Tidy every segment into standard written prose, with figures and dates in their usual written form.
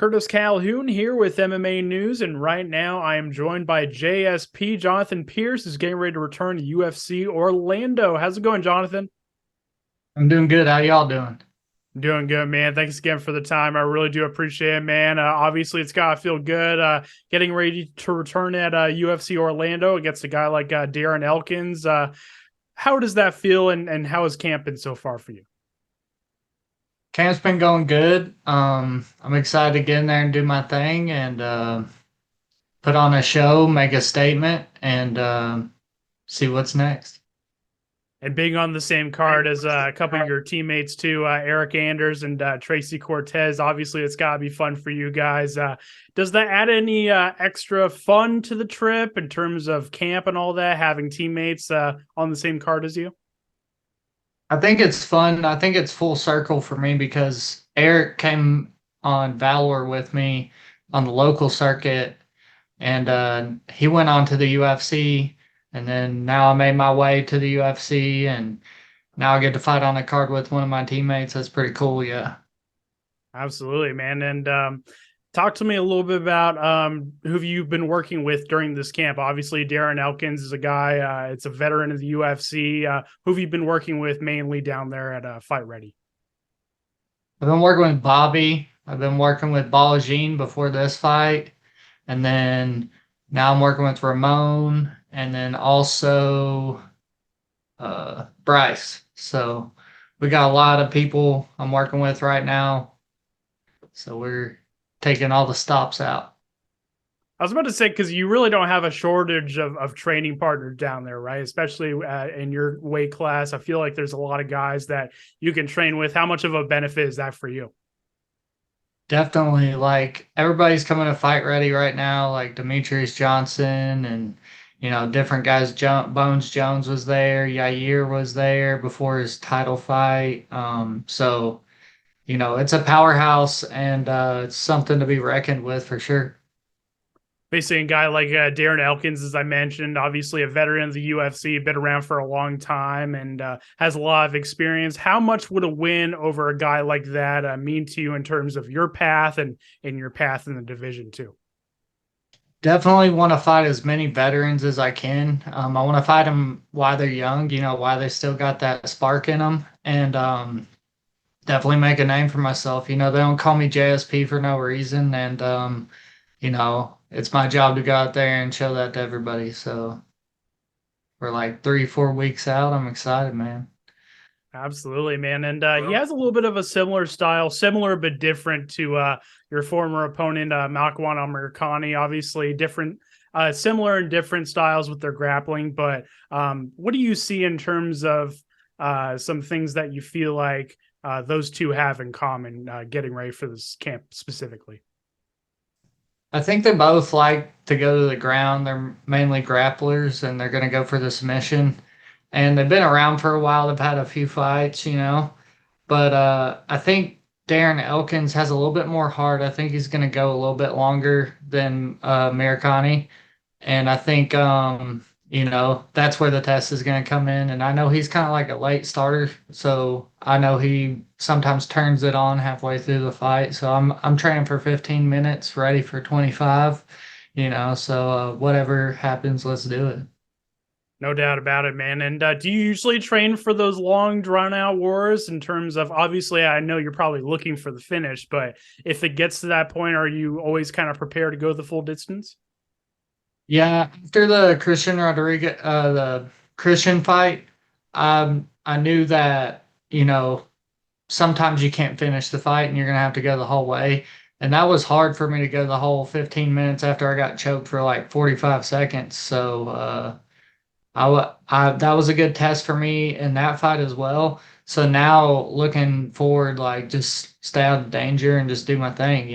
Curtis Calhoun here with MMA News, and right now I am joined by JSP. Jonathan Pearce is getting ready to return to UFC Orlando. How's it going, Jonathan? I'm doing good. How y'all doing? Doing good, man. Thanks again for the time. I really do appreciate it, man. Obviously, it's got to feel good getting ready to return at UFC Orlando against a guy like Darren Elkins. How does that feel, and how has camp been so far for you? Camp's been going good. I'm excited to get in there and do my thing and put on a show, make a statement, and see what's next. And being on the same card as a couple of your teammates too, Eric Anders and Tracy Cortez. Obviously, it's got to be fun for you guys. Does that add any extra fun to the trip in terms of camp and all that, having teammates on the same card as you? I think it's fun. I think it's full circle for me because Eric came on Valor with me on the local circuit, and he went on to the UFC, and then now I made my way to the UFC, and now I get to fight on a card with one of my teammates. That's pretty cool. Yeah. Absolutely, man. And talk to me a little bit about who you've been working with during this camp. Obviously, Darren Elkins is a guy, it's a veteran of the UFC. Who have you been working with mainly down there at Fight Ready? I've been working with Bobby. I've been working with Baljean before this fight. And then now I'm working with Ramon and then also Bryce. So we got a lot of people I'm working with right now. So we're taking all the stops out. I was about to say, because you really don't have a shortage of training partners down there, right? Especially in your weight class. I feel like there's a lot of guys that you can train with. How much of a benefit is that for you? Definitely, like everybody's coming to fight ready right now, like Demetrius Johnson and different guys. Bones Jones was there, Yair was there before his title fight. So it's a powerhouse and it's something to be reckoned with for sure. Basically, a guy like Darren Elkins, as I mentioned, obviously a veteran of the UFC, been around for a long time and has a lot of experience. How much would a win over a guy like that mean to you in terms of your path and in your path in the division too? Definitely want to fight as many veterans as I can. I want to fight them while they're young, while they still got that spark in them, and definitely make a name for myself. They don't call me JSP for no reason, and it's my job to go out there and show that to everybody. So we're like 3, 4 weeks out. I'm excited, man. Absolutely, man. And he has a little bit of a similar style, similar but different to your former opponent, Makhachev Amirkhani. Obviously, different, similar and different styles with their grappling. But what do you see in terms of some things that you feel like those two have in common getting ready for this camp specifically? I think they both like to go to the ground. They're mainly grapplers and they're going to go for the submission. And they've been around for a while. They've had a few fights. But I think Darren Elkins has a little bit more heart. I think he's going to go a little bit longer than Amirkhani. And I think, that's where the test is going to come in. And I know he's kind of like a late starter. So I know he sometimes turns it on halfway through the fight. So I'm training for 15 minutes, ready for 25. So whatever happens, let's do it. No doubt about it, man. And do you usually train for those long, drawn out wars in terms of obviously, I know you're probably looking for the finish, but if it gets to that point, are you always kind of prepared to go the full distance? Yeah, after the Christian Rodriguez, the Christian fight, I knew that, sometimes you can't finish the fight and you're gonna have to go the whole way. And that was hard for me to go the whole 15 minutes after I got choked for like 45 seconds. So that was a good test for me in that fight as well. So now looking forward, like just stay out of danger and just do my thing.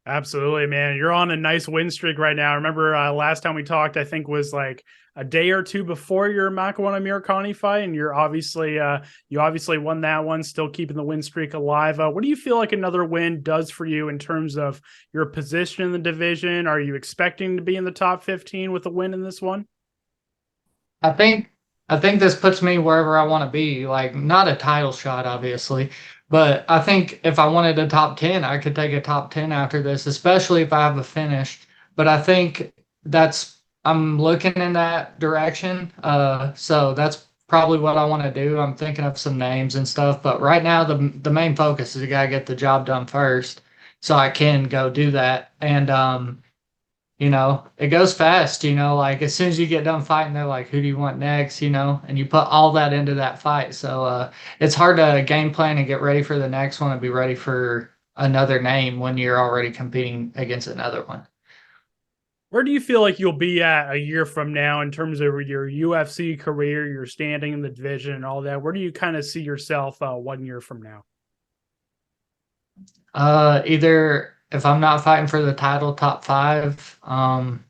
Absolutely, man. You're on a nice win streak right now. I remember last time we talked, I think was like a day or two before your Makhachev Amirkhani fight, and you obviously won that one, still keeping the win streak alive. What do you feel like another win does for you in terms of your position in the division? Are you expecting to be in the top 15 with a win in this one? I think I think this puts me wherever I want to be. Like not a title shot, obviously, But I think if I wanted a top 10, I could take a top 10 after this, especially if I have a finish. But I think I'm looking in that direction. So that's probably what I want to do. I'm thinking of some names and stuff. But right now, the main focus is I got to get the job done first so I can go do that. And, it goes fast, like as soon as you get done fighting, they're like, who do you want next, and you put all that into that fight. So it's hard to game plan and get ready for the next one and be ready for another name when you're already competing against another one. Where do you feel like you'll be at a year from now in terms of your UFC career, your standing in the division and all that? Where do you kind of see yourself 1 year from now? Either if I'm not fighting for the title, top five, want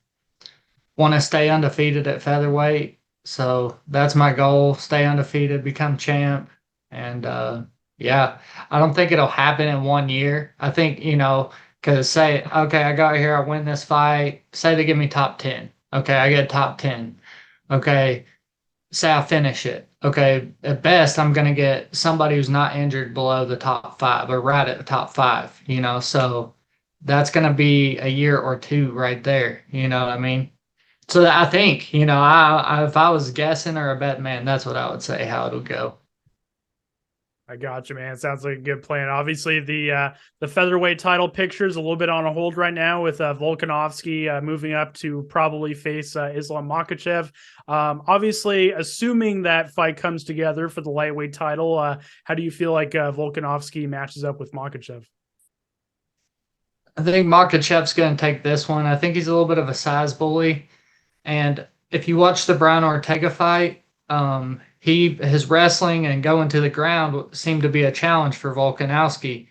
to stay undefeated at featherweight. So that's my goal, stay undefeated, become champ. And yeah, I don't think it'll happen in 1 year. I think, because say, okay, I got here, I win this fight. Say they give me top 10. Okay, I get top 10. Okay, say I finish it. Okay, at best, I'm going to get somebody who's not injured below the top five or right at the top five, so that's going to be a year or two right there. You know what I mean? So I think, if I was guessing or a bet man, that's what I would say how it'll go. I got you, man. Sounds like a good plan. Obviously, the featherweight title picture is a little bit on a hold right now with Volkanovski moving up to probably face Islam Makhachev. Obviously, assuming that fight comes together for the lightweight title, how do you feel like Volkanovski matches up with Makhachev? I think Makhachev's going to take this one. I think he's a little bit of a size bully. And if you watch the Brown Ortega fight, his wrestling and going to the ground seemed to be a challenge for Volkanovski.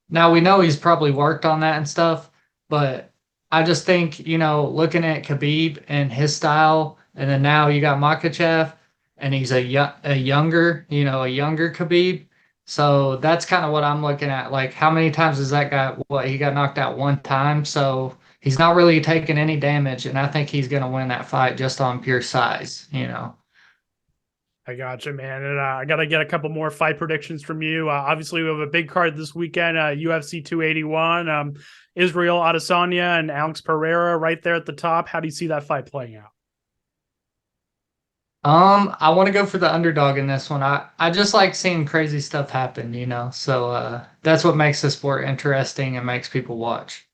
Now we know he's probably worked on that and stuff, but I just think, looking at Khabib and his style, and then now you got Makhachev, and he's a younger Khabib. So that's kind of what I'm looking at. Like, how many times has that guy? What, he got knocked out one time, so he's not really taking any damage, and I think he's going to win that fight just on pure size. I got you, man. And I got to get a couple more fight predictions from you. Obviously, we have a big card this weekend, UFC 281, Israel Adesanya and Alex Pereira right there at the top. How do you see that fight playing out? I want to go for the underdog in this one. I just like seeing crazy stuff happen. So that's what makes the sport interesting and makes people watch.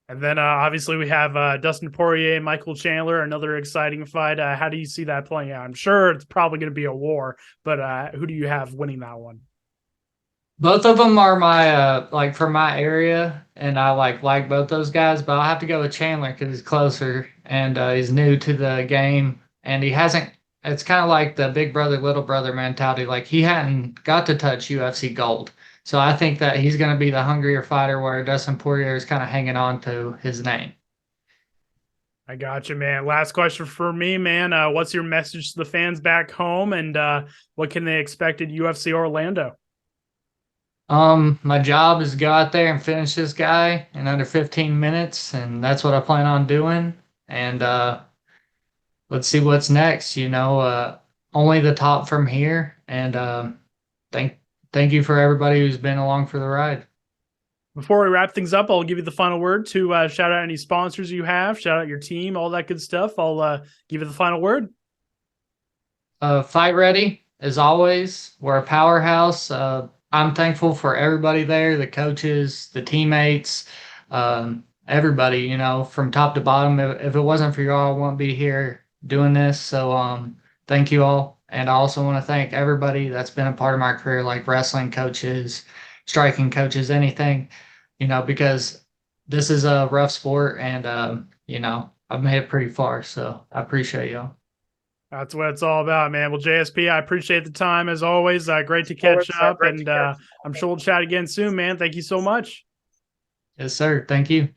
And then obviously we have Dustin Poirier and Michael Chandler, another exciting fight. How do you see that playing out? I'm sure it's probably going to be a war, but who do you have winning that one? Both of them are my like from my area, and I like both those guys. But I'll have to go with Chandler because he's closer and he's new to the game, and he hasn't. It's kind of like the big brother, little brother mentality. Like he hadn't got to touch UFC gold. So I think that he's going to be the hungrier fighter where Dustin Poirier is kind of hanging on to his name. I got you, man. Last question for me, man. What's your message to the fans back home, and what can they expect at UFC Orlando? My job is to go out there and finish this guy in under 15 minutes, and that's what I plan on doing. And let's see what's next. Only the top from here. And thank you for everybody who's been along for the ride. Before we wrap things up, I'll give you the final word to shout out any sponsors you have, shout out your team, all that good stuff. I'll give you the final word. Fight ready, as always. We're a powerhouse. I'm thankful for everybody there, the coaches, the teammates, everybody, from top to bottom. If it wasn't for y'all, I wouldn't be here doing this. So thank you all. And I also want to thank everybody that's been a part of my career, like wrestling coaches, striking coaches, anything, because this is a rough sport and, I've made it pretty far. So I appreciate y'all. That's what it's all about, man. Well, JSP, I appreciate the time as always. Great to catch up, and I'm sure we'll chat again soon, man. Thank you so much. Yes, sir. Thank you.